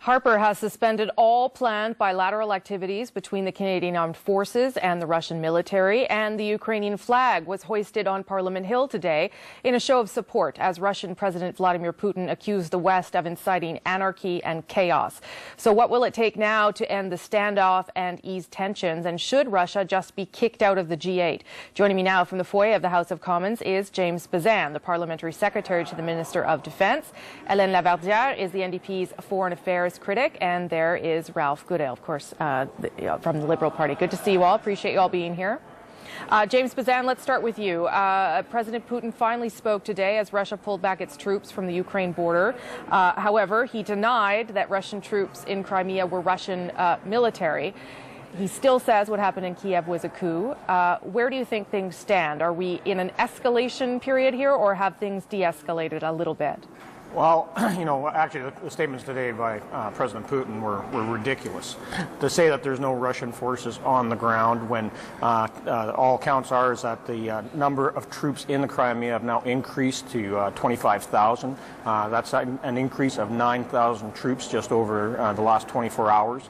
Harper has suspended all planned bilateral activities between the Canadian Armed Forces and the Russian military, and the Ukrainian flag was hoisted on Parliament Hill today in a show of support as Russian President Vladimir Putin accused the West of inciting anarchy and chaos. So what will it take now to end the standoff and ease tensions, and should Russia just be kicked out of the G8? Joining me now from the foyer of the House of Commons is James Bezan, the Parliamentary Secretary to the Minister of Defence. Hélène Laverdière is the NDP's Foreign Affairs critic, and there is Ralph Goodale, of course, from the Liberal Party. Good to see you all. Appreciate you all being here. James Bezan, let's start with you. President Putin finally spoke today as Russia pulled back its troops from the Ukraine border. However, he denied that Russian troops in Crimea were Russian military. He still says what happened in Kiev was a coup. Where do you think things stand? Are we in an escalation period here, or have things de-escalated a little bit? Well, actually the statements today by President Putin were ridiculous. To say that there's no Russian forces on the ground when all accounts are is that the number of troops in the Crimea have now increased to 25,000. That's an increase of 9,000 troops just over the last 24 hours.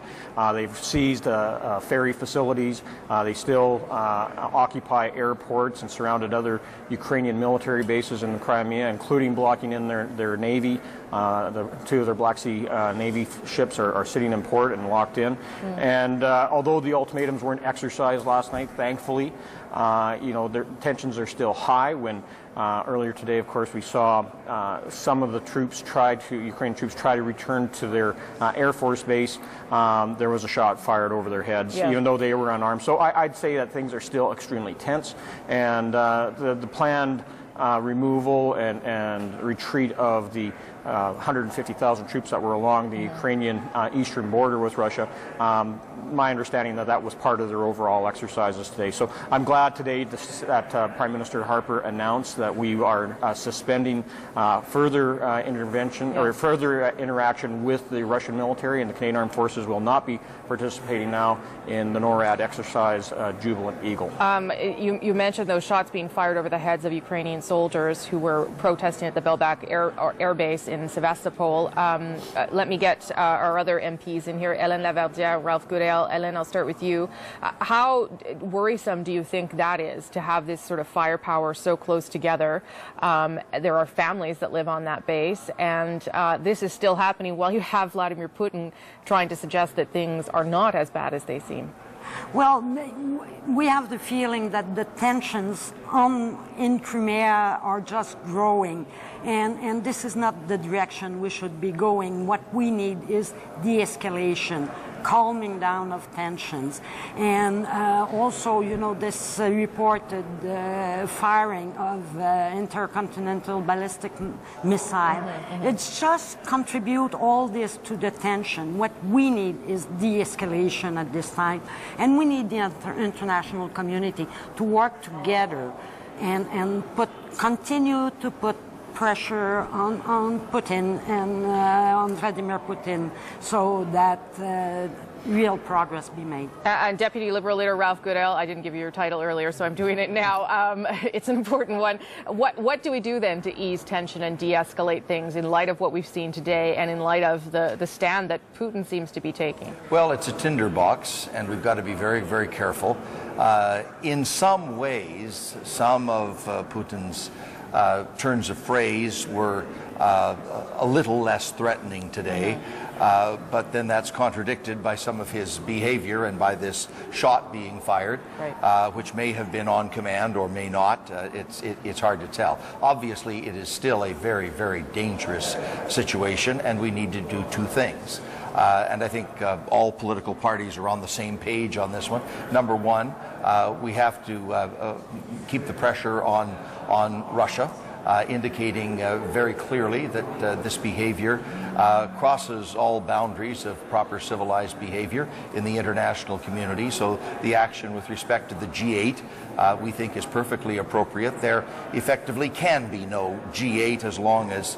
They've seized ferry facilities. They still occupy airports and surrounded other Ukrainian military bases in the Crimea, including blocking in their Navy. Two of their Black Sea Navy ships are sitting in port and locked in. And although the ultimatums weren't exercised last night, thankfully, their tensions are still high. When earlier today, of course, we saw some of the Ukrainian troops try to return to their Air Force base. There was a shot fired over their heads, even though they were unarmed. So I'd say that things are still extremely tense, and the planned removal and retreat of the 150,000 troops that were along the Ukrainian eastern border with Russia. My understanding that was part of their overall exercises today. So I'm glad today that Prime Minister Harper announced that we are suspending further intervention or further interaction with the Russian military, and the Canadian Armed Forces will not be participating now in the NORAD exercise Jubilant Eagle. You mentioned those shots being fired over the heads of Ukrainian soldiers who were protesting at the Belbek air base in Sevastopol. Let me get our other MPs in here. Hélène Laverdière, Ralph Goodale. Hélène, I'll start with you. How worrisome do you think that is, to have this sort of firepower so close together? There are families that live on that base, and this is still happening while you have Vladimir Putin trying to suggest that things are not as bad as they seem. Well, we have the feeling that the tensions in Crimea are just growing, and this is not the direction we should be going. What we need is de-escalation, calming down of tensions, and also, this reported firing of intercontinental ballistic missile. It's just contribute all this to the tension. What we need is de-escalation at this time, and we need the international community to work together and continue to put pressure on Putin and on Vladimir Putin so that real progress be made. And Deputy Liberal Leader Ralph Goodale, I didn't give you your title earlier, so I'm doing it now. It's an important one. What do we do then to ease tension and de-escalate things in light of what we've seen today and in light of the stand that Putin seems to be taking? Well, it's a tinderbox, and we've got to be very, very careful. In some ways, some of Putin's turns of phrase were a little less threatening today, but then that's contradicted by some of his behavior and by this shot being fired, which may have been on command or may not. It's hard to tell. Obviously, it is still a very, very dangerous situation, and we need to do two things. And I think all political parties are on the same page on this one. Number one, we have to keep the pressure on Russia, indicating very clearly that this behavior crosses all boundaries of proper civilized behavior in the international community. So the action with respect to the G8 we think is perfectly appropriate. There effectively can be no G8 as long as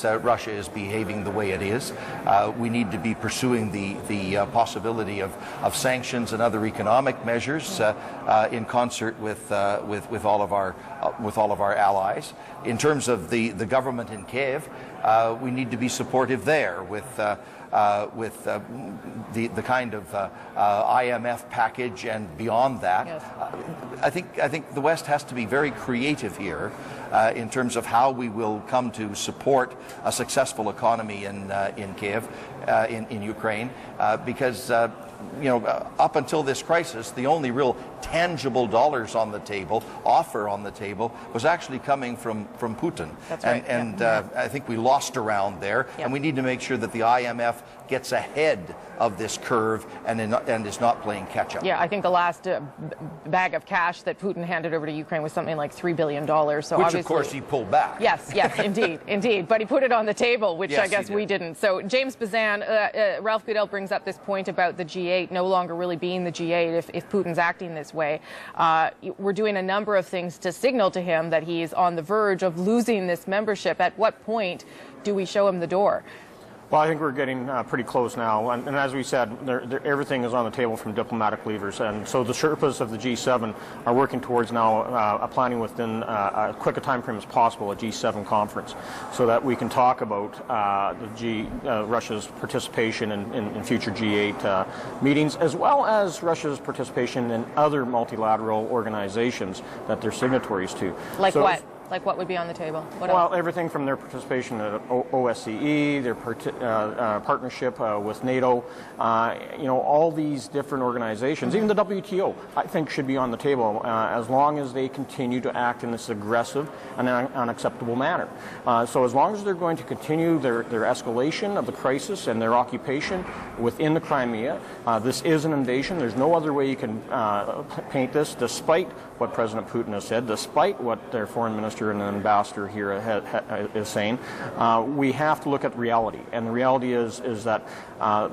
Russia is behaving the way it is. We need to be pursuing the possibility of sanctions and other economic measures in concert with all of our allies. In terms of the government in Kiev, we need to be supportive there with the kind of IMF package and beyond that. Yes. I think the West has to be very creative here in terms of how we will come to support a successful economy in Kiev, in Ukraine, because up until this crisis, the only real tangible dollars on the table, offer on the table, was actually coming from Putin. That's right. And I think we lost around there, and we need to make sure that the IMF gets ahead of this curve and is not playing catch up. Yeah, I think the last bag of cash that Putin handed over to Ukraine was something like $3 billion. So which, of course, he pulled back. Yes, indeed. But he put it on the table, which yes, I guess we didn't. So James Bezan, Ralph Goodale brings up this point about the G8 no longer really being the G8 if Putin's acting this way. We're doing a number of things to signal to him that he's on the verge of losing this membership. At what point do we show him the door? Well, I think we're getting pretty close now, and as we said, everything is on the table from diplomatic levers, and so the Sherpas of the G7 are working towards now planning within as quick a time frame as possible a G7 conference, so that we can talk about Russia's participation in future G8 meetings, as well as Russia's participation in other multilateral organizations that they're signatories to. Like what? Like what would be on the table? What else? Everything from their participation at OSCE, their partnership with NATO, all these different organizations, even the WTO, I think should be on the table as long as they continue to act in this aggressive and unacceptable manner. So as long as they're going to continue their escalation of the crisis and their occupation within the Crimea, this is an invasion. There's no other way you can paint this, despite what President Putin has said, despite what their foreign minister and ambassador here is saying. We have to look at reality, and the reality is that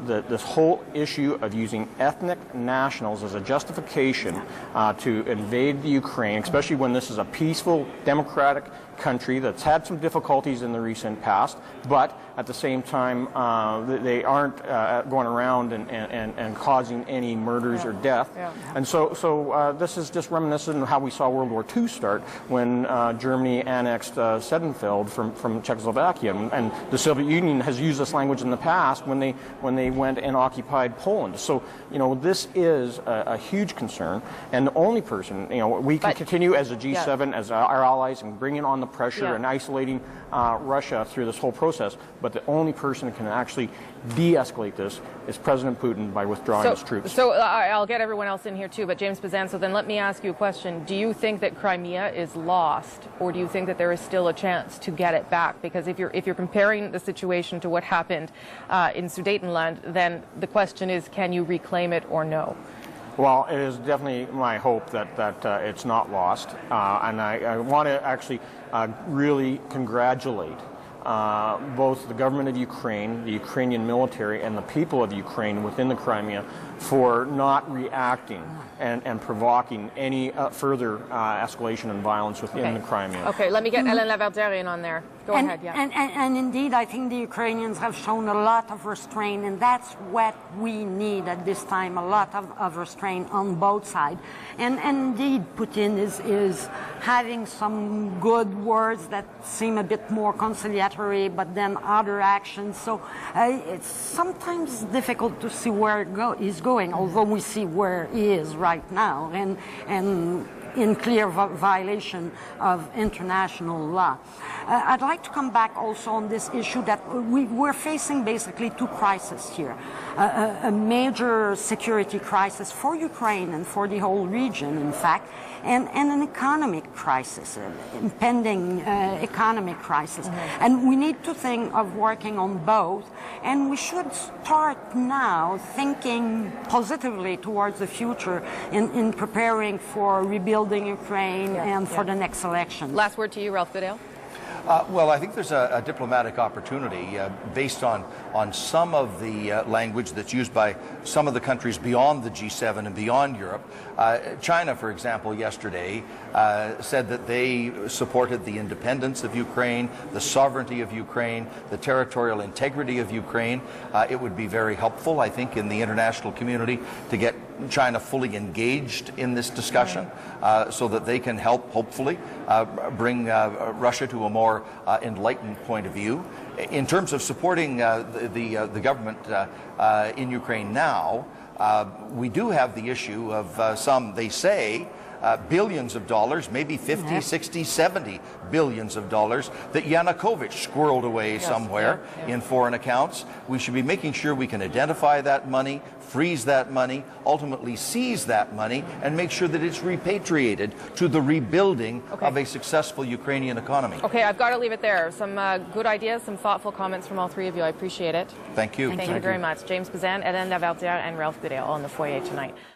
this whole issue of using ethnic nationals as a justification to invade the Ukraine, especially when this is a peaceful, democratic country that's had some difficulties in the recent past, but at the same time they aren't going around and causing any murders or death. And so this is just reminiscent of how we saw World War II start when Germany annexed Seidenfeld from Czechoslovakia, and the Soviet Union has used this language in the past when they went and occupied Poland. So this is a huge concern, and the only person we can continue as a G7 as our allies and bringing on the pressure and isolating Russia through this whole process, but the only person that can actually de-escalate this is President Putin by withdrawing his troops. So I'll get everyone else in here too, but James Bezan, so then let me ask you a question. Do you think that Crimea is lost, or do you think that there is still a chance to get it back? Because if you're comparing the situation to what happened in Sudetenland, then the question is, can you reclaim it or no? Well, it is definitely my hope that it's not lost, and I want to actually really congratulate both the government of Ukraine, the Ukrainian military, and the people of Ukraine within the Crimea for not reacting and provoking any further escalation and violence within the Crimea. Okay, let me get Ellen Laverderian on there. Go ahead, yeah. And indeed, I think the Ukrainians have shown a lot of restraint, and that's what we need at this time, a lot of restraint on both sides. And indeed, Putin is having some good words that seem a bit more conciliatory, but then other actions. So it's sometimes difficult to see where he's going, although we see where he is right now, and in clear violation of international law. I'd like to come back also on this issue that we're facing basically two crises here. A major security crisis for Ukraine and for the whole region, in fact, and an economic crisis, impending economic crisis. And we need to think of working on both, and we should start now thinking positively towards the future in preparing for rebuilding Ukraine and for the next election. Last word to you, Ralph Goodale. Well, I think there's a diplomatic opportunity based on some of the language that's used by some of the countries beyond the G7 and beyond Europe. China, for example, yesterday said that they supported the independence of Ukraine, the sovereignty of Ukraine, the territorial integrity of Ukraine. It would be very helpful, I think, in the international community to get China fully engaged in this discussion so that they can help, hopefully, bring Russia to a more more enlightened point of view. In terms of supporting the government in Ukraine now, we do have the issue of some, they say, billions of dollars, maybe 50, 60, 70 billions of dollars that Yanukovych squirreled away somewhere in foreign accounts. We should be making sure we can identify that money, freeze that money, ultimately seize that money, and make sure that it's repatriated to the rebuilding of a successful Ukrainian economy. Okay, I've got to leave it there. Some good ideas, some thoughtful comments from all three of you. I appreciate it. Thank you. Thank you very much. James Bezan, Hélène Laverdière, and Ralph Goodale on the foyer tonight.